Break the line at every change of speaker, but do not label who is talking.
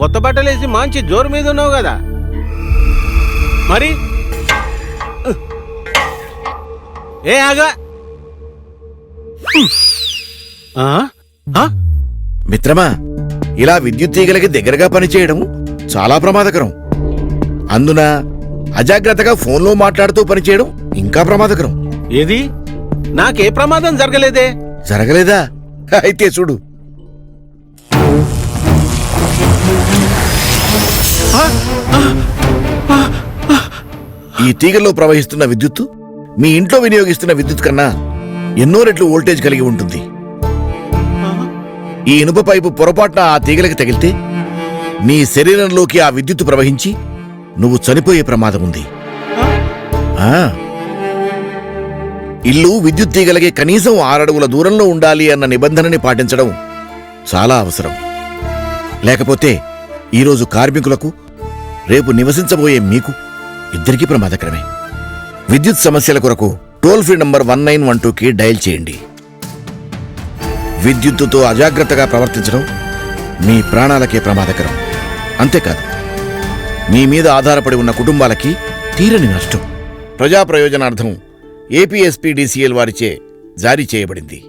కొత్త బట్టలేసి మంచి జోరు మీద ఉన్నావు కదా మరి ఏ ఆగా
మిత్రమా, ఇలా విద్యుత్ తీగలకి దగ్గరగా పనిచేయడం చాలా ప్రమాదకరం. అందున అజాగ్రత్తగా ఫోన్లో మాట్లాడుతూ పనిచేయడం ఇంకా ప్రమాదకరం.
ఏది? నాకే ప్రమాదం జరగలేదే.
జరగలేదా? అయితే చూడు. ఈ తీగల్లో ప్రవహిస్తున్న విద్యుత్తు మీ ఇంట్లో వినియోగిస్తున్న విద్యుత్ కన్నా ఎన్నో రెట్లు వోల్టేజ్ కలిగి ఉంటుంది. ఈ ఇనుప పైపు పొరపాటున ఆ తీగలకి తగిలితే నీ శరీరంలోకి ఆ విద్యుత్తు ప్రవహించి నువ్వు చనిపోయే ప్రమాదం ఉంది. ఇల్లు విద్యుత్ తీగలకి కనీసం 6 అడుగుల దూరంలో ఉండాలి అన్న నిబంధనని పాటించడం చాలా అవసరం. లేకపోతే ఈరోజు కార్మికులకు, రేపు నివసించబోయే మీకు ఇద్దరికీ ప్రమాదకరమే. విద్యుత్ సమస్యల కొరకు టోల్ ఫ్రీ నంబర్ 1912కి డయల్ చేయండి. విద్యుత్తుతో అజాగ్రత్తగా ప్రవర్తించడం మీ ప్రాణాలకే ప్రమాదకరం. అంతేకాదు, మీ మీద ఆధారపడి ఉన్న కుటుంబాలకి తీరని నష్టం. ప్రజా ప్రయోజనార్థం ఏపీఎస్పీడీసీఎల్ వారిచే జారీ చేయబడింది.